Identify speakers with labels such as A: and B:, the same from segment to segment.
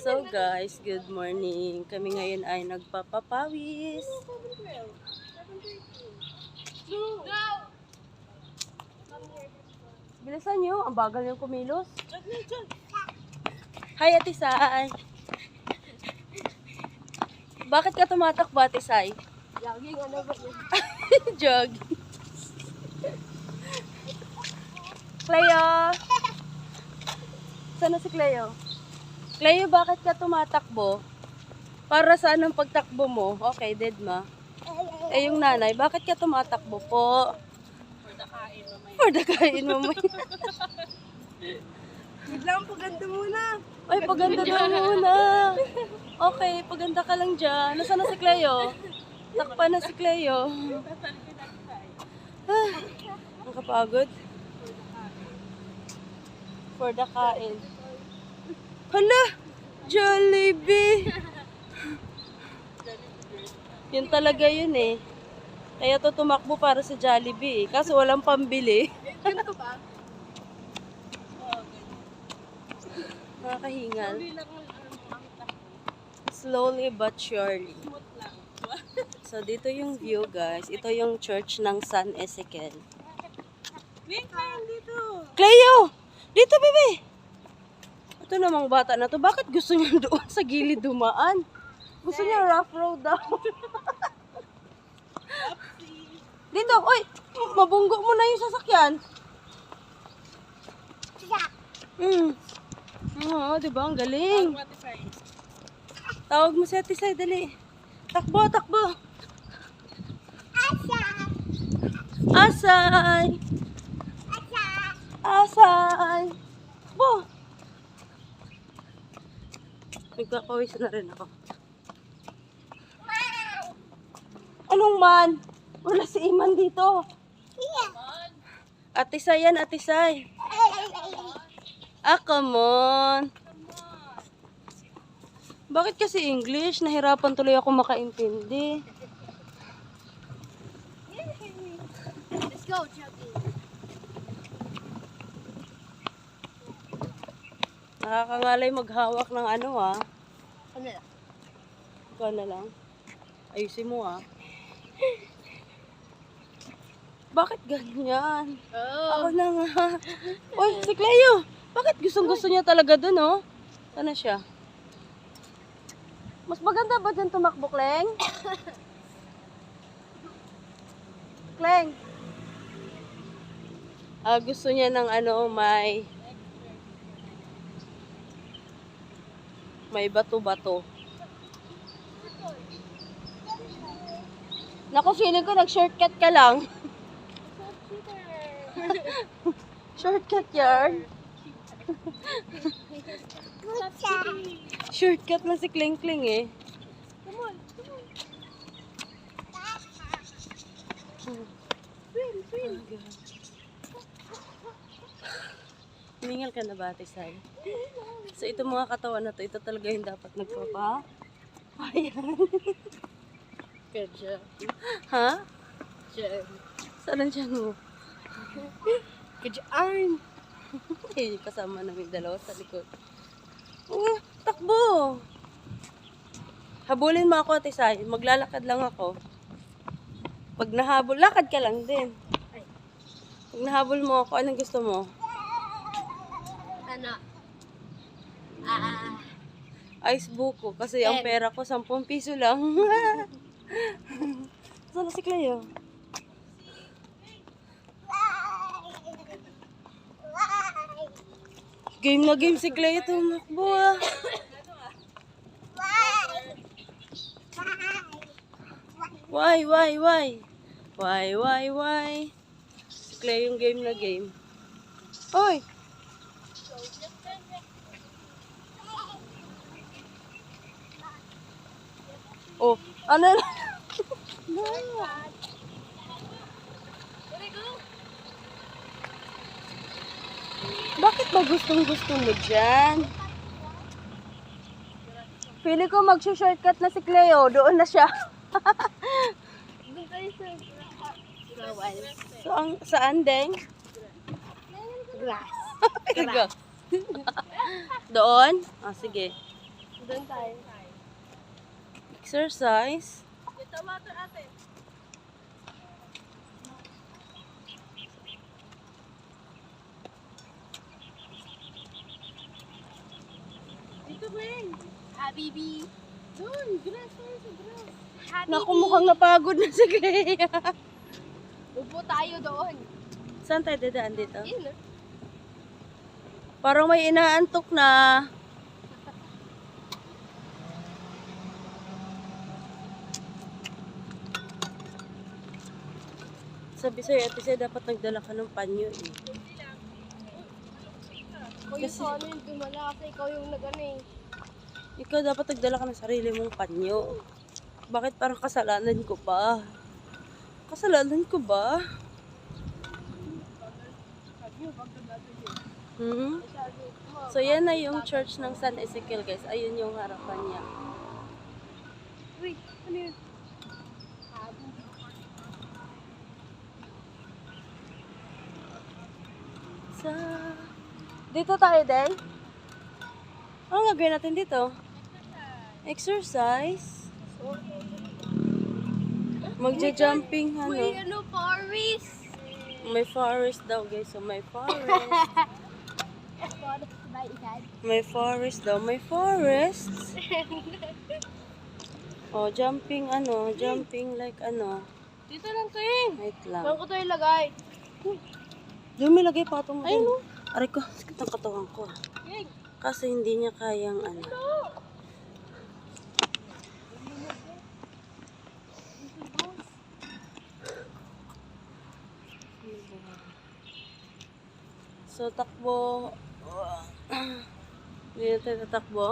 A: So guys, good morning. Kami ngayon ay nagpapapawis. Bilisan nyo, ang bagal yung kumilos. Hi Ate Sai. Bakit ka tumatakbo Ate Sai?
B: Jogging, ano ba yun?
A: Jogging. Cleo! Sana si Cleo? Cleo, bakit ka tumatakbo? Para saan ang pagtakbo mo? Okay, dead ma. Eh, yung nanay, bakit ka tumatakbo po? For the kain mamaya.
B: Biglang paganda muna.
A: Ay, paganda daw muna. Okay, paganda ka lang dyan. Nasaan na si Cleo? Takpa na si Cleo. Ah, ang kapagod. For the kain. Hala! Jollibee! Yun talaga yun eh. Kaya to tumakbo para sa Jollibee eh. Kaso walang pambili.
B: Ganito ba?
A: Nakakahingal. Slowly but surely. So dito yung view guys. Ito yung church ng San Ezekiel.
B: Dito.
A: Cleo! Dito bebe! Ito namang bata na to. Bakit gusto niya doon sa gilid dumaan? Gusto niya rough road daw. Dito, oy! Mabunggo mo na yung sasakyan. Oo, diba? Ang galing. Tawag mo si Ate Sai, dali. Takbo, takbo. Asay! Asay! Takbo! Nagkakawis na rin ako. Anong man? Wala si Iman dito. Ate Sai yan, Ate Sai. Ah, come on. Bakit kasi English? Nahirapan tuloy ako makaintindi.
B: Let's go, jogging.
A: Nakakangalay maghawak ng ano ah.
B: Ano na?
A: Ikaw na lang. Ayusin mo ah. Bakit ganyan? Ako na nga. Uy, si Cleo! Bakit gustong-gusto niya talaga dun, oh? Sana siya? Mas maganda ba dyan tumakbo, Kleng? Kleng? Gusto niya ng ano, may bato-bato. Naku, feeling ko nag-shortcut ka lang. Shortcut yarn. Shortcut na si Kling Kling eh.
B: Come on, come on. Swim.
A: Hiningal ka na ba, Ate Sai? So, ito mga katawan na to, ito talaga yung dapat nagpapa. Ayan.
B: Good job.
A: Ha?
B: Job.
A: Saan ang tiyan mo?
B: Good job.
A: Eh, kasama namin dalawa sa likod. Takbo! Habulin mo ako, Ate Sai. Maglalakad lang ako. Pag nahabol, lakad ka lang din. Pag nahabol mo ako, anong gusto mo?
B: Ano?
A: Ice buko. Kasi ang pera ko, 10 piso lang. Saan na si Cleo? Game na game si Cleo tumakbo ah. Why? Si Cleo yung game na game. Hoy! Oh, ano na? Bakit ba gustong-gusto mo dyan? Pili ko mag-shortcut na si Cleo. Doon na siya.
B: Doon tayo sa
A: Saan, Deng?
B: grass.
A: Go. Doon? Ah, sige.
B: Doon tayo.
A: Exercise.
B: Ito, water ate. Dito, Glenn. Habibi. Doon, grass tayo sa grass. Habibi.
A: Naku, mukhang napagod na si Clea.
B: Upo tayo doon.
A: Saan tayo dadaan dito?
B: Yun ah.
A: Parang may inaantok na. Sabi sa'yo, Ate Sai, dapat nagdala ka ng panyo eh.
B: Ikaw yung sa ano yung dumala kasi ikaw yung nag-ano eh.
A: Ikaw dapat nagdala ka ng sarili mong panyo. Bakit parang kasalanan ko ba? Kasalanan ko ba? Hmm? So yan na yung church ng San Ezekiel guys. Ayun yung harapan niya.
B: Uy, ano yun?
A: Sa... Dito tayo, Day. Ano gagawin natin dito? Exercise. Magja-jumping,
B: Uy,
A: ano.
B: ano, Paris?
A: May forest daw, guys. So, may forest.
B: Forest ba ikan?
A: May forest daw. May forest. Oh, jumping, ano. Jumping like, ano.
B: Dito lang kayo.
A: Wait
B: Saan
A: lang.
B: ko ito ilagay?
A: Lumilagay pa itong, ayun, no. Aray ko, sakit ang katawan ko.
B: Yay!
A: Kasi hindi niya kayang, ano. So, takbo. Hindi na tayo tatakbo.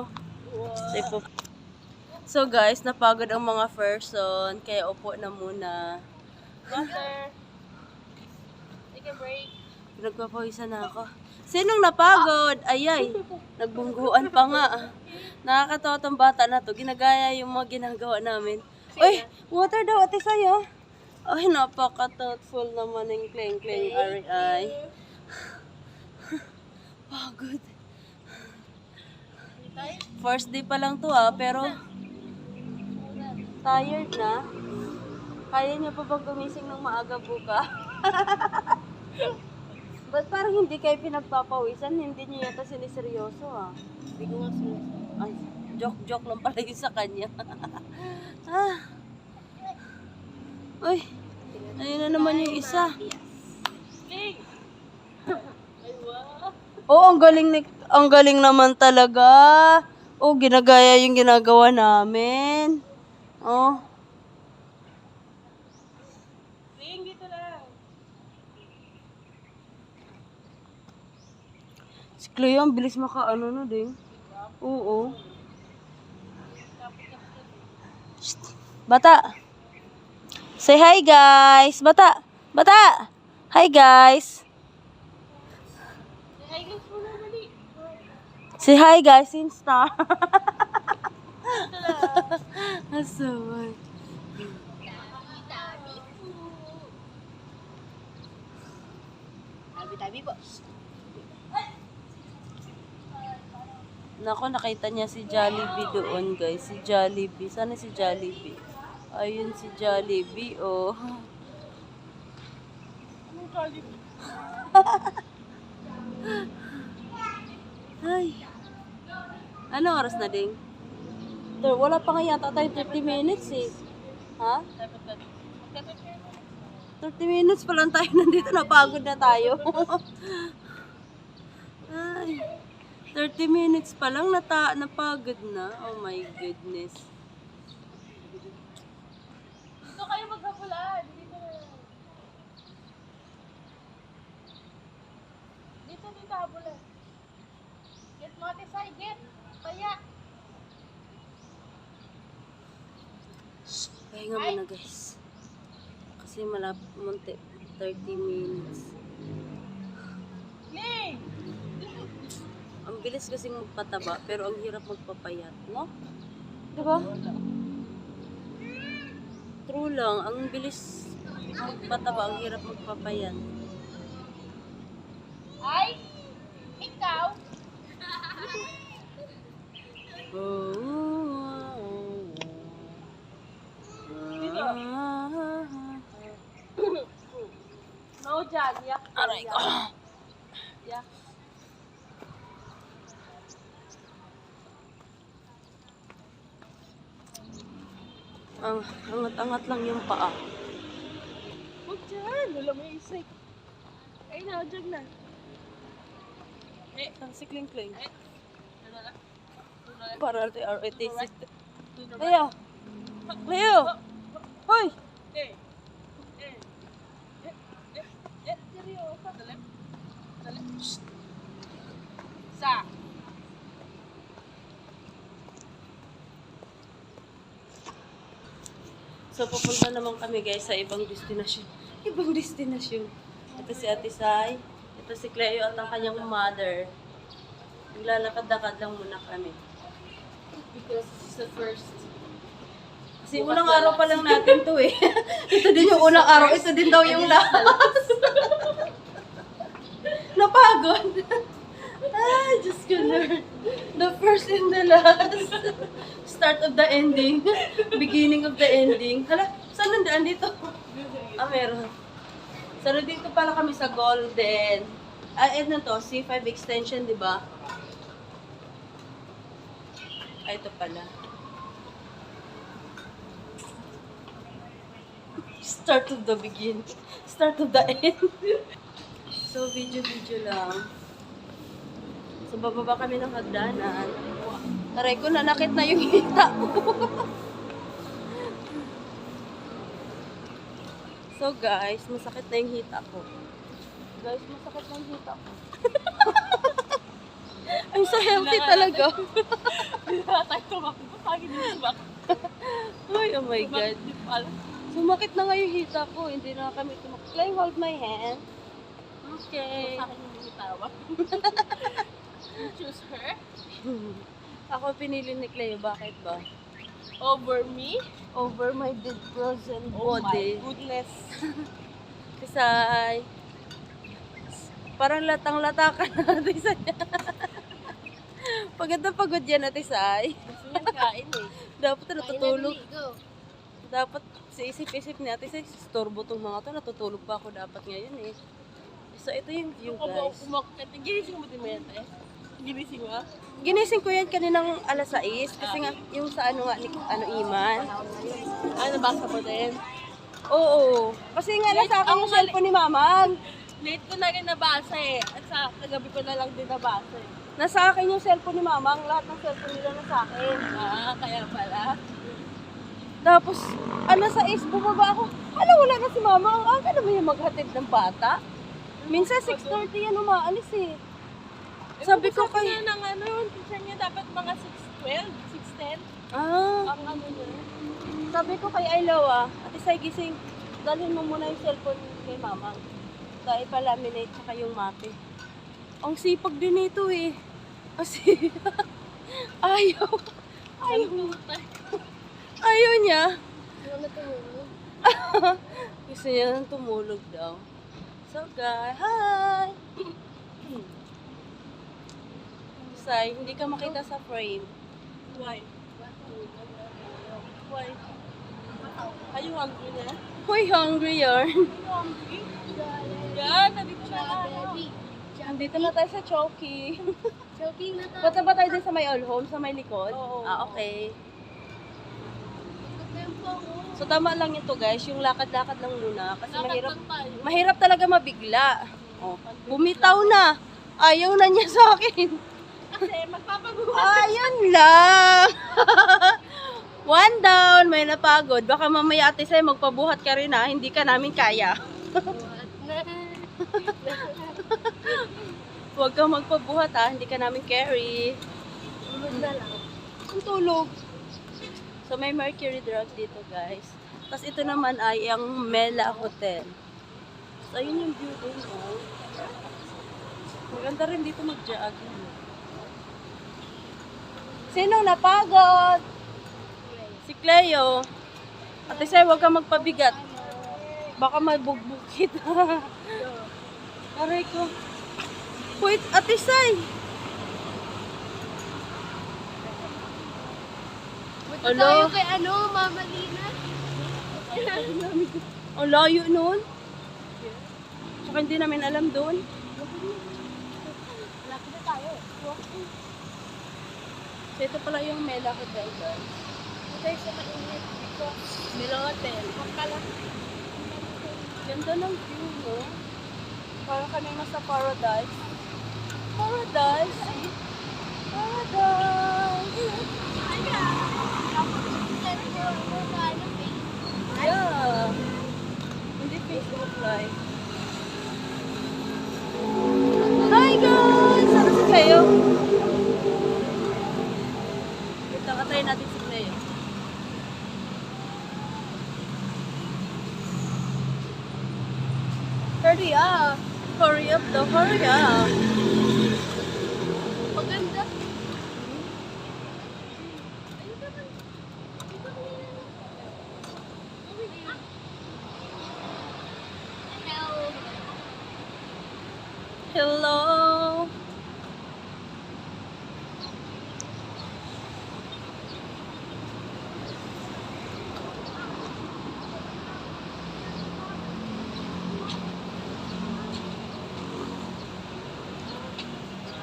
A: So, guys, napagod ang mga person. Kaya upo na muna.
B: Water. Take a break.
A: Nagpapawisan na ako. Sinong napagod? Ayay. Nagbungguan pa nga. Nakakatawa tong bata na to. Ginagaya yung mga ginagawa namin. Uy, water daw, Ate Sai, oh. Ay, napaka-thoughtful naman ng Kleng-Kleng RI. Pagod. First day pa lang to pero tired na. Kaya niyo pa bang gumising ng maaga buka? Ba't parang hindi kayo pinagpapawisan? Hindi niyo yata siniseryoso ah.
B: Hindi ko nga sinasabi.
A: Ay, joke lang pala yun sa kanya. ah. Uy, ayun na naman yung isa.
B: Ling! Ay, wow.
A: Oh, ang galing naman talaga. Oh, ginagaya yung ginagawa namin. Oh.
B: Ling, dito lang.
A: Si Cleo, ang bilis makaano no din. Oo. Shh. Bata. Say hi guys. Bata. Bata. Hi guys.
B: Ay, guys, muna mali.
A: Say hi guys, Insta. Asawan.
B: Tabi-tabi po. Tabi-tabi po.
A: Nako, nakita niya si Jollibee doon, guys. Si Jollibee. Sana si Jollibee. Ayun si Jollibee, oh.
B: Anong Jollibee?
A: Ay. Anong oras na, Ding? Wala pa nga yata tayo 30 minutes, eh. Ha? 30 minutes pa lang tayo nandito. Napagod na tayo. Ay. 30 minutes pa lang napagod na. Oh my goodness.
B: Dito kayo maghabulan. Dito na. Dito habulan. Get mo, Ate Sai, get. Kaya.
A: Pahinga muna, guys. Kasi munti 30 minutes.
B: Ling!
A: Ang bilis kasi magpataba, pero ang hirap magpapayat, no? Diba? True lang, ang bilis magpataba, ang hirap magpapayat.
B: Ay! Ikaw!
A: Oh.
B: dyan. Yak.
A: Aray ko.
B: Yak.
A: Ang angat-angat lang yung paa.
B: Huwag dyan. Wala mo yung isay. Ay, na-jog na.
A: Ang si Kling Kling.
B: Ano na?
A: Para RTC. Leo! Leo! Hoy!
B: Eh. Eh. Seryoso. Dali. Dali. Shh. Sa.
A: So, pupunta naman kami guys sa ibang destinasyon. Ibang destinasyon. Ito si Ate Sai. Ito si Cleo at ang kanyang mother. Naglalakad-lakad lang muna kami.
B: Because it's the first.
A: Kasi unang araw pa lang natin to eh. Ito din yung unang araw. Ito din daw yung last. Napagod. Ay, Diyos ko Lord. The first and the last. Start of the ending. Beginning of the ending. Hala, saan nandaan dito? Ah, meron. So, dito pala kami sa Golden. Ah, ano to? C5 extension, di ba? Ah, ito pala. Start of the begin. Start of the end. So, video lang. So, bababa kami ng hagdanan. Taray ko, nanakit na yung hita ko. So, guys, masakit na yung hita ko. Guys, masakit na yung hita ko. Ay, so healthy talaga.
B: Hindi na tayo tumakbo. Pagin yung subak.
A: Ay, oh my God. Sumakit na nga yung hita ko. Hindi na kami tumakbo. Can you hold my hand? Okay.
B: Sa akin yung binitawan. You choose her
A: Ako pinili ni Cleo. Bakit ba?
B: over me?
A: Over my dead frozen
B: Oh my
A: body.
B: goodness.
A: Kasi parang latang-lata ka na natin sa niya. Pagod yan natin sa
B: Gusto niya kain eh.
A: dapat na natutulog.
B: Go.
A: Dapat sa isip-isip natin sa storbo tong mga to. Natutulog pa ako dapat ngayon eh. So ito yung view guys.
B: Kumakit. Ginising mo din mo yan eh. Ginising mo?
A: Ginising ko yan kaninang alas 6 kasi nga yung sa ano nga ni Iman.
B: Ah, nabasa mo din?
A: Oo. Kasi nga nasa akin yung cellphone ni Mamang.
B: Late ko na rin nabasa eh. At sa kagabi ko na lang din nabasa eh.
A: Nasa akin yung cellphone ni Mamang. Lahat ng cellphone nila nasa akin.
B: Ah, kaya pala.
A: Tapos, alas 6 bumaba ako. Hala, wala na si Mama. Ang aga naman yung maghatid ng bata. Minsan 6:30 yan umaalis eh. Sabi ko kay...
B: Sabi ng ano, yung teacher niya dapat mga 6:12, 6:10.
A: Ah,
B: Ang ano niya.
A: sabi ko kay Aylaw Ate Sai, gising. Dalhin mo muna yung cellphone kay Mamang. Dahil pa-laminate tsaka yung mate. Ang sipag din ito eh. Kasi, ayaw. Ayaw niya.
B: Ano tumulog?
A: Gusto niya nang tumulog daw. So guys, hi! Sai, hindi ka makita sa frame.
B: Why? Why? Are you hungry na?
A: Hoy, hungry yarn.
B: Hungry? Yan, nandito na ako.
A: Andito na tayo sa Choki.
B: Shopping na tayo.
A: Punta ba tayo din sa may all home, sa may likod?
B: Oo.
A: Ah, okay. So tama lang ito guys, yung lakad-lakad lang muna. Kasi mahirap talaga mabigla. Oh, bumitaw na. Ayaw na niya sa akin.
B: Kasi magpapaguha.
A: Ayun lang. One down, may napagod. Baka mamaya Ate Sai magpabuhat ka rin hindi ka namin kaya. Huwag kang magpabuhat hindi ka namin carry.
B: Tulog na lang.
A: Ang tulog. So may Mercury Drug dito guys. Tapos ito naman ay ang Mela Hotel. So ayun yung view dun. Maganda rin dito mag-jogging. Sinong napagod? Si Cleo. Ate Sai, huwag kang magpabigat. Baka mabugbog kita. Aray ko. Wait, Ate Sai.
B: Punta
A: Hello?
B: tayo kay ano, Mama Lina.
A: Ang layo nun. Saka hindi namin alam doon.
B: Malapit na tayo.
A: So ito pala yung Mela Hotel, guys.
B: Ito yung sa mainit dito.
A: Mela Hotel.
B: Magkala.
A: Ganda ng view, no? Parang kami nasa paradise. Paradise, see? Paradise! Yeah. Hindi Facebook Live. Hi guys! Saan si Cleo? Kita katayin natin si Cleo. Hurry up! Hurry up daw, hurry up!
B: Maganda.
A: Hello!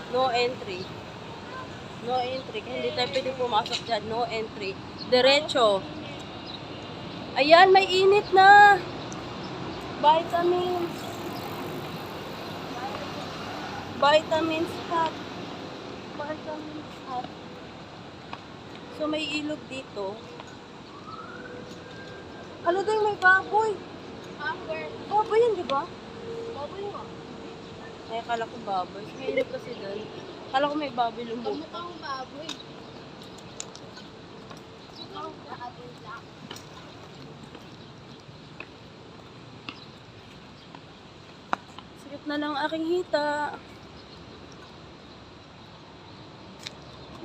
A: No entry. No entry. Kaya hindi tayo pwede pumasok dyan. No entry. Diretso. Ayan, may init na. Vitamins. Vitamins hot. Vitamins hot. So, may ilog dito. Ano din, may baboy.
B: Where?
A: Baboy yun, di ba?
B: Baboy mo.
A: Ay, akala ko baboy. May ilog kasi doon. Akala ko may baboy lumubog.
B: Kamukhang baboy. Mukhang baboy lang.
A: Sikip na lang aking hita.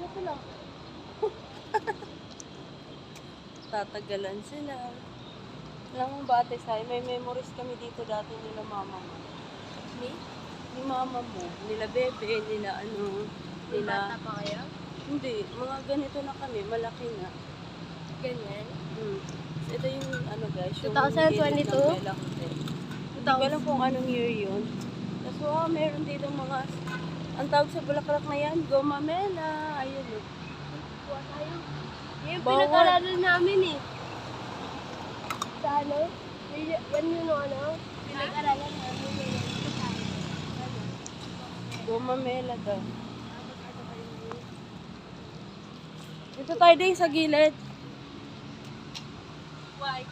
A: Ito lang. Tatagalan sila. Alam mo ba, Ate Sai, may memories kami dito dati nila mama mo.
B: Me?
A: Ni mama mo. Nila bebe, nila ano,
B: Bata
A: nila...
B: pa kayo?
A: Hindi, mga ganito na kami, malaki na.
B: Ganyan.
A: So, ito yung ano guys, yung
B: 2022?
A: gilid ng Bella Hotel. Hindi ko alam kung anong year yun. Kaso meron dito mga, ang tawag sa bulaklak na yan, Goma Mela. Ayun o.
B: Kuha tayo. Yung
A: Bawal.
B: pinag-aralan namin eh. Sa ano? Yan yun o ano? Pinag-aralan namin.
A: Goma Mela daw. Dito tayo din sa gilid.
B: Why?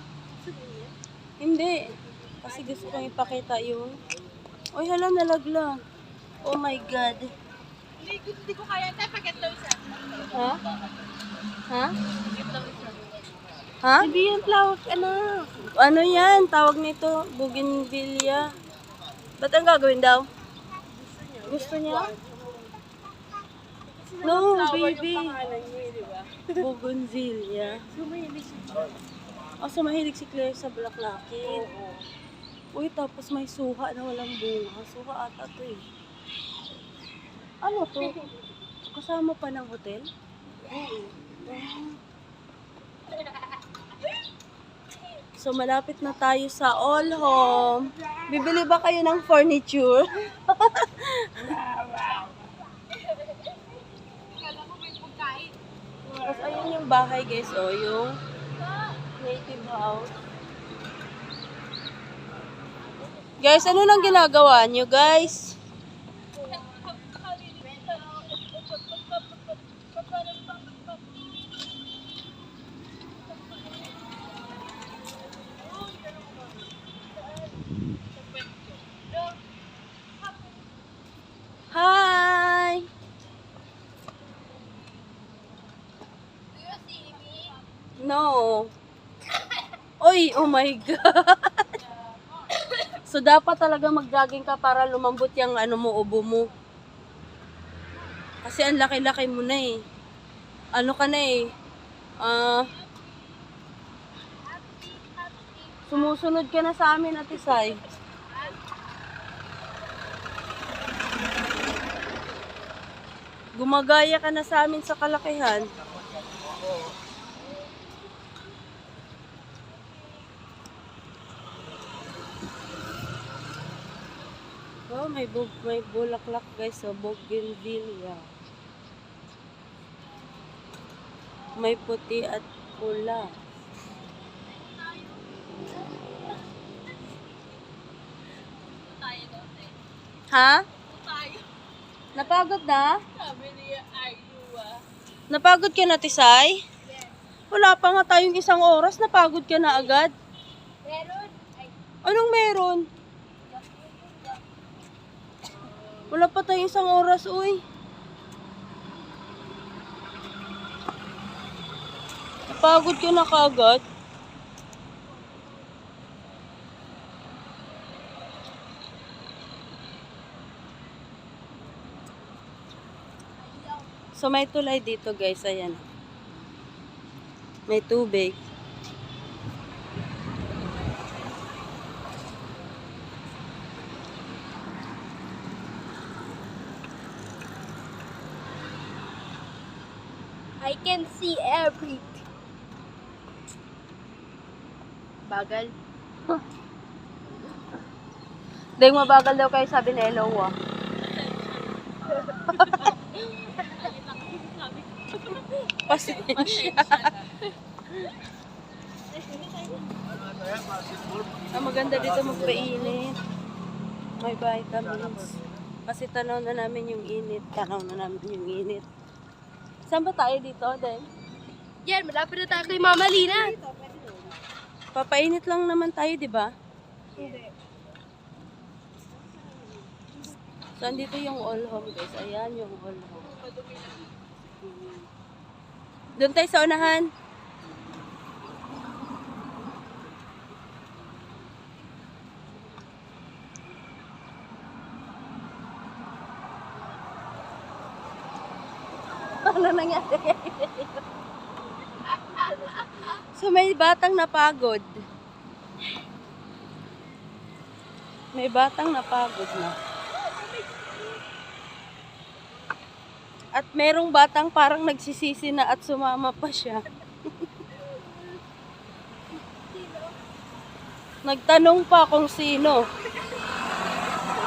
A: Hindi. Kasi gusto kong ipakita yung... Uy, hala, nalaglag. Oh my God.
B: Hindi ko kaya. Tayo pag-get daw isa.
A: Ha? Ha?
B: Get daw isa.
A: Ha?
B: Hindi yung flower, ano?
A: Ano yan? Tawag nito, bougainvillea. Ba't ang gagawin daw? Gusto niya? No, baby. Bougainvillea. Oh, so mahilig si Claire sa bulaklakit. Uy, tapos may suha na walang bunga. Suha ata to eh. Ano to? Kasama pa ng hotel? So, malapit na tayo sa All Home. Bibili ba kayo ng furniture?
B: Kala ko may pagkain.
A: Tapos, ayun yung bahay, guys. O, yung native house. Guys, ano nang ginagawa nyo, guys? Hi!
B: Do you see me?
A: No. Oy, oh my God. So, dapat talaga mag-jogging ka para lumambot yung ano mo, ubo mo. Kasi ang laki-laki mo na eh. Ano ka na eh. Sumusunod ka na sa amin, Ate Sai. Gumagaya ka na sa amin sa kalakihan. Oh, may bulaklak guys, so bougainvillea. May puti at pula. Ha? Napagod na?
B: Sabi niya,
A: Napagod ka na, Tisay? Wala pa nga tayong isang oras, napagod ka na agad.
B: meron. Ay,
A: Anong meron? Wala pa tayong isang oras, uy. Napagod ka na kaagad. So may tulay dito guys, ayan. May tubig.
B: I can see everything. Bagal.
A: Dahil mabagal daw kayo, sabi ni Elowa. Pasensya. Maganda dito magpainit. May vitamins. Kasi tanaw na namin yung init. Saan ba tayo dito, Den?
B: Yan, malapit na tayo kay Mama Lina.
A: Papainit lang naman tayo, di ba?
B: Hindi.
A: So, andito yung all home, guys. Ayan yung all home. Doon tayo sa unahan. Ano nangyari? So, may batang napagod. May batang napagod na. At merong batang parang nagsisisi na at sumama pa siya. Nagtanong pa kung sino.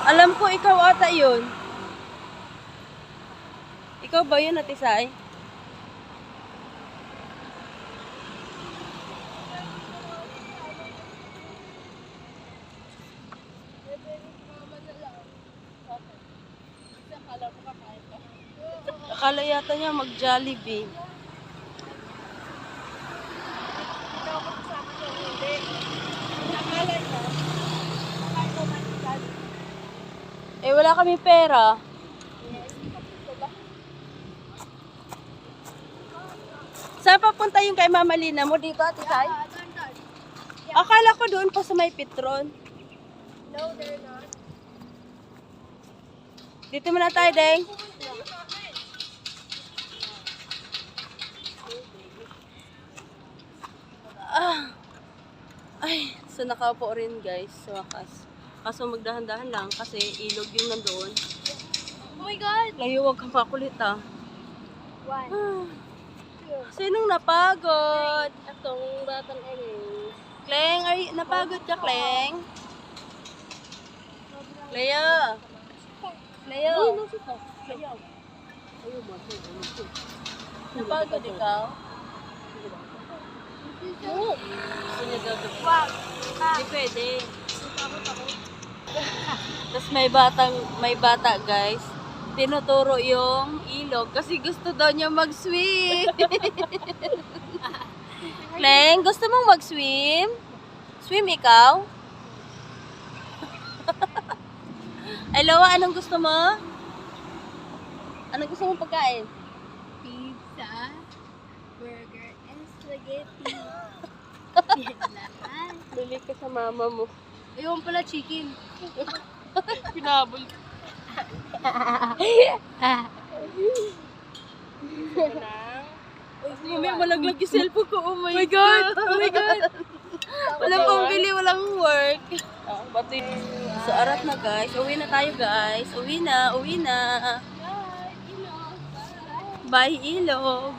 A: Alam ko ikaw ata yun. Ikaw ba yun, Ate Sai? Akala yata niya mag-Jollibee. Eh, wala kami pera. Saan papunta yung kay Mama Lina mo dito, Ate Sai? Akala ko doon pa sa may Petron.
B: No, they're not.
A: Dito muna tayo, Deng. Ay, so nakaupo rin guys sa wakas. Kaso magdahan-dahan lang kasi ilog yung nandoon.
B: Oh my God!
A: Layo, wag kang makulit ah.
B: One, two.
A: Sinong napagod?
B: Atong batang Ellen.
A: Kleng, ay napagod ka, Kleng? Leo. Leo. Napagod ikaw?
B: Wag.
A: Hindi pwede. Tapos may bata guys. Tinuturo yung ilog kasi gusto daw niya mag-swim. Kleng, gusto mong mag-swim? Swim ikaw? Hello, anong gusto mo? Anong gusto mong pagkain?
B: Pizza, burger, and spaghetti. Yan lahat.
A: Bili ka sa mama mo.
B: Ayun pala, chicken.
A: Pinabol. Mami, malaglag yung cellphone ko. Oh my God. Oh my God. Walang pambili, walang work. So, arat na guys. Uwi na tayo guys. Uwi na. Bye, ilog.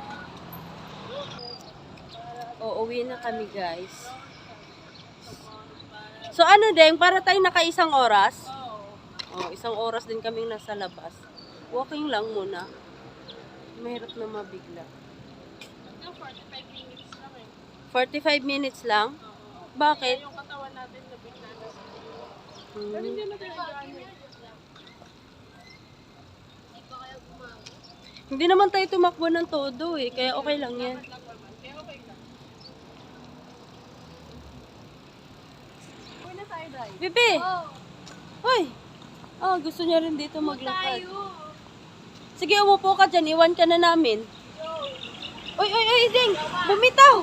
A: O, uwi na kami guys. So, ano din, para tayo nakaisang oras? Oh, 1 oras din kaming nasa labas. Walking lang muna. Mahirap na mabigla.
B: 45 minutes lang eh.
A: 45 minutes lang? Bakit?
B: Yung katawan natin nabigla na.
A: Hmm.
B: Pero hindi na talaga ano.
A: Hindi naman tayo tumakbo ng todo eh. Kaya okay lang yan.
B: Kaya okay lang. Uy na tayo, Dai.
A: Bibi!
B: Oh,
A: Hoy! Ah, gusto niya rin dito maglakad.
B: tayo.
A: Sige, umupo ka dyan. Iwan ka na namin. Uy, uy, uy, Ding! Bumitaw!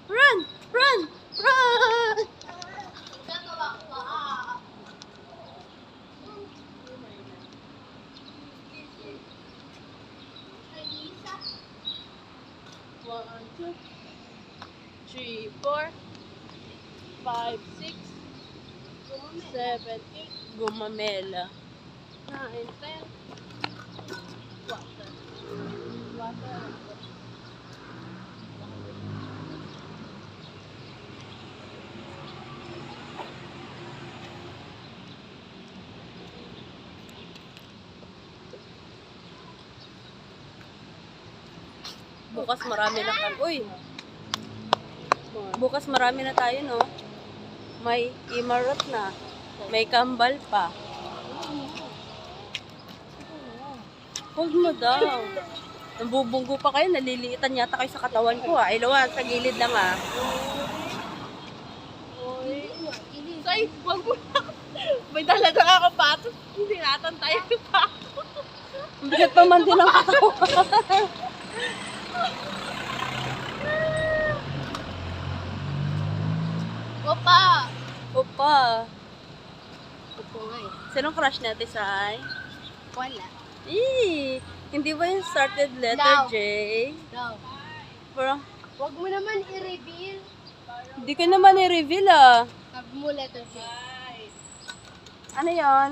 A: Run! Run! Run! One, two, 3, 4, 5, 6, 7, 8. Gumamela. 9, 10. Water. Water. Bukas marami na kan. Uy. Bukas marami na tayo, no? May imarot na. May kambal pa. Huwag mo daw. Nambubunggo pa kayo, naliliitan yata kayo sa katawan ko ah. Ilawan, sa gilid lang ah.
B: Say, wag mo na. May dala na ako patos. Hindi natin tayo pa.
A: Ang bigat pa man din ang katawan.
B: Opa!
A: Opa.
B: Opo nga eh.
A: Sinong crush natin sa ay?
B: Wala.
A: Hindi ba yung started letter
B: No.
A: J?
B: No.
A: Parang,
B: Wag mo naman i-reveal.
A: hindi ko naman i-reveal ah.
B: Sabi mo letter J.
A: Ano yon?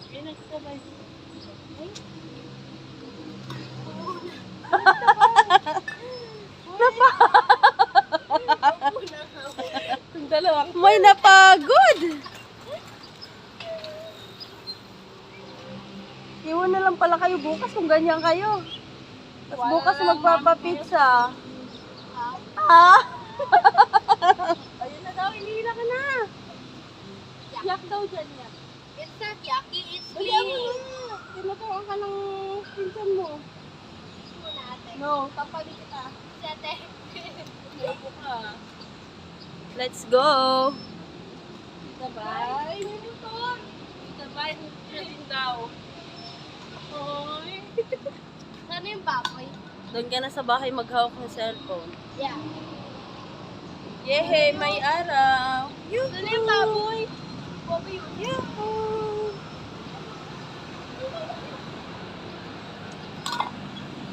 B: Pinagsabay. Yung dalawang
A: May napagod! Iwan na lang pala kayo bukas kung ganyan kayo. Tapos
B: Wala
A: bukas
B: lang,
A: magpapapizza. Ah?
B: ayun na daw, inihila ka na. Yak daw dyan yan. It's not yucky, it's
A: Balian
B: clean.
A: mo na. Tinatawa ka ng pinsan mo.
B: Muna ate.
A: No, tapali kita.
B: Si ate.
A: Ayoko ka. Let's go!
B: Sabay. May motor. Sabay. Siya din daw. Oy. Sana yung baboy?
A: Doon ka na sa bahay maghawak ng cellphone.
B: Yeah.
A: Yehey, may araw!
B: Sana yung baboy? Baboy yun.
A: Yuhuu!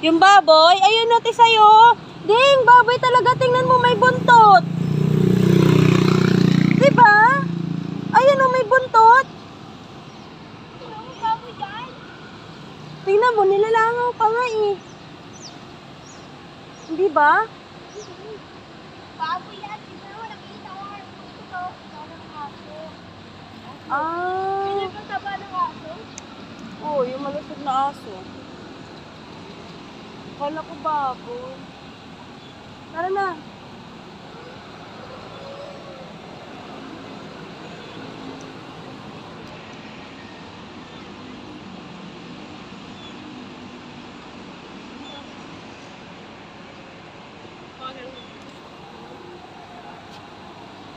A: Yung baboy, ayun natin sa'yo. Ding, baboy talaga. Tingnan mo, may buntot. Diba? Ayun o, may buntot.
B: Sino yung baboy dyan?
A: Tingnan mo, nilalangaw pa nga eh. Hindi ba?
B: Baboy yan. Tignan mo, nakita ko. Ito, ng aso.
A: Ah.
B: Pinagkataba ng aso?
A: Oo, yung malusog na aso. Kala ko baboy. Tara na.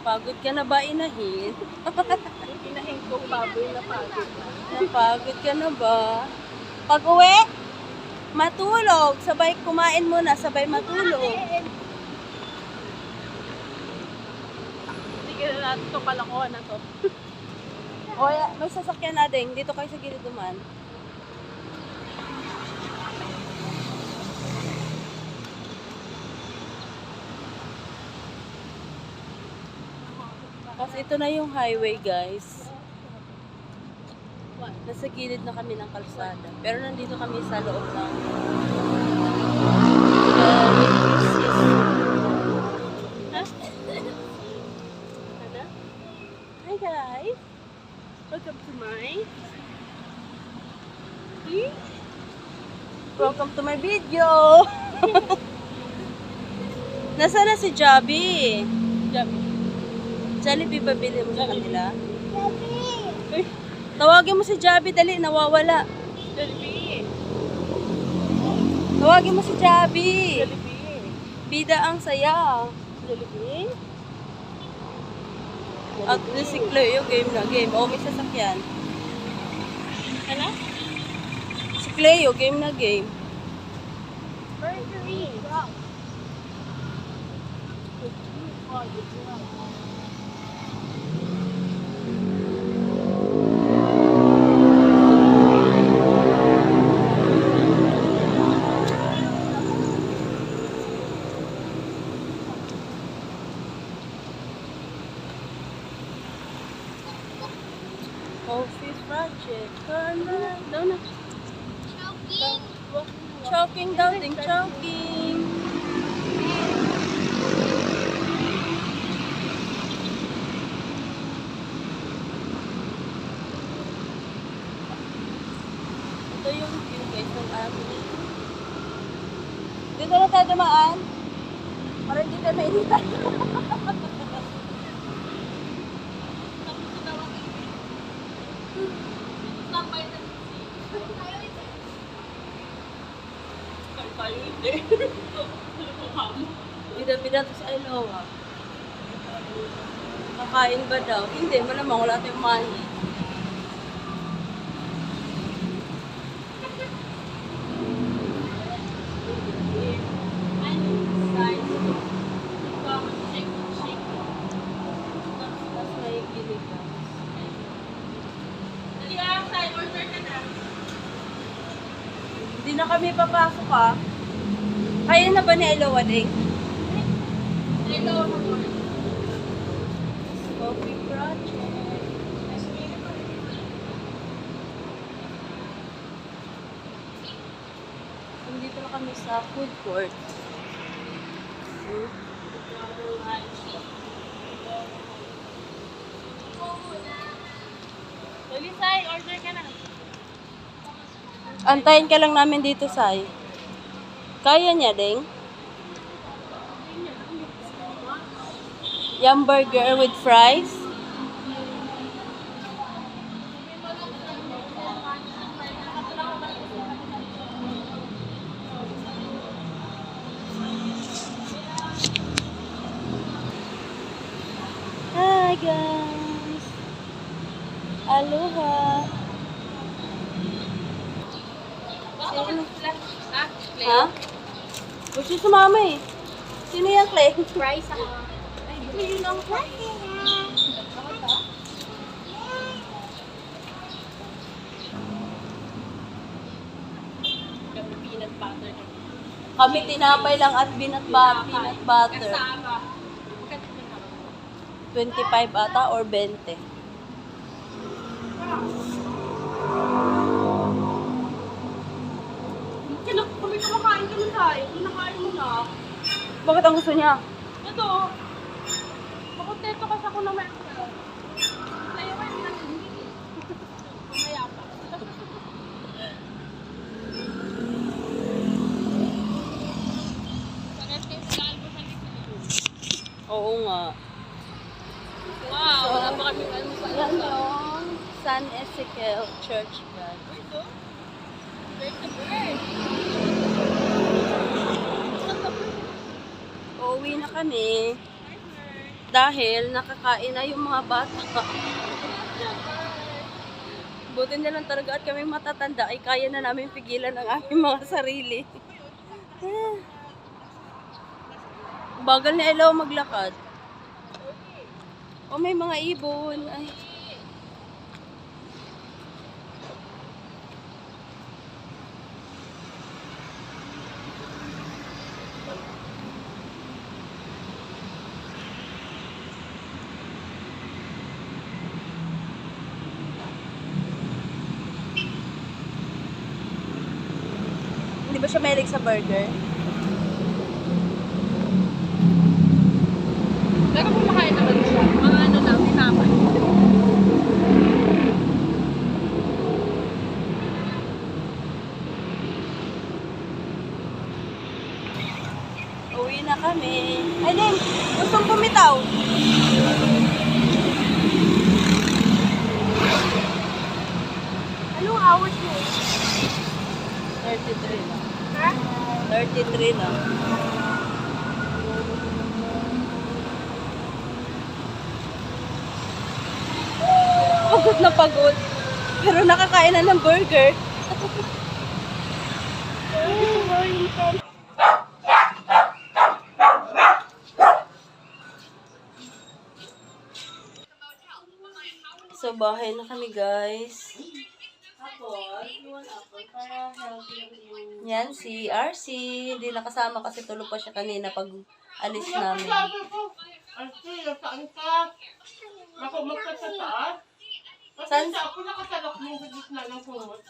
A: Pagod ka na ba, inahin?
B: Inahin kong baboy na pagod na.
A: Napagod ka na ba? Pag uwi, matulog. Sabay kumain muna, sabay matulog.
B: Sige na natin ito palakuhan na to.
A: O, may sasakyan natin. Dito kayo sa gilid duman. Kasi ito na yung highway, guys. Nasa gilid na kami ng kalsada. Pero nandito kami sa loob ng Welcome to my video! Nasaan na si Jabi? Jollibee ba bili mo sa kanila? Uy, tawagin mo si Jabi, dali, nawawala. Tawagin mo si Jabi. Bida ang saya. At si Cleo, game na game. O, may sasakyan.
B: Ano?
A: Si Cleo, game na game.
B: Burgery.
A: Coffee project. Down na.
B: Choking.
A: Choking daw ding, choking. Ito yung view guys ng amin. Dito na tayo dumaan. Para hindi tayo mainitan. Bida-bida to sa Iloa. Kakain ba daw? Hindi, malamang wala tayong money. Tapos may ginigas. Hindi na kami papasok ha. Kaya na ba ni Eloa ding? Coffee project. Nandito na kami sa food court.
B: Sai, order ka na.
A: Antayin ka lang namin dito, Sai. Kaya niya, ding? Yum burger with fries. Hi guys. Aloha. Ha? Gusto sumama eh. Sino yan, Clay?
B: Price ako. Ay, yun ang price. Peanut butter.
A: Kami tinapay lang at peanut butter.
B: Kasama.
A: 25 ata or 20.
B: Kami kumakain kami tayo. Kinakain mo na.
A: Bakit ang gusto niya?
B: Ito. Makontento kasi ako na may sa'yo kayo hindi. Mamaya pa. Sagat kayo sa albo sa likod.
A: Oo nga.
B: Wow, wala pa kami almusal.
A: Yan yung San Ezekiel Church guys.
B: Ito? Break the bird.
A: Uuwi na kami dahil nakakain na yung mga bata. Buti na lang talaga at kami matatanda ay kaya na namin pigilan ang aming mga sarili. Bagal na Elo maglakad. O may mga ibon. Ay. Hindi ba siya mahilig sa burger?
B: Pero kumakain naman siya. Mga ano lang, tinapay.
A: na kami. Ay, din, gustong bumitaw.
B: Anong hours mo?
A: 33 na.
B: Ha?
A: 33 na. Pagod na pagod. Pero nakakain na ng burger. So, bahay na kami, guys. Yan, si RC. Hindi nakasama kasi tulog pa siya kanina pag alis namin.
C: Saan ka? Ako magkasataas?
A: Saan?
C: Ako nakasalak mo sa gitna ng kumot.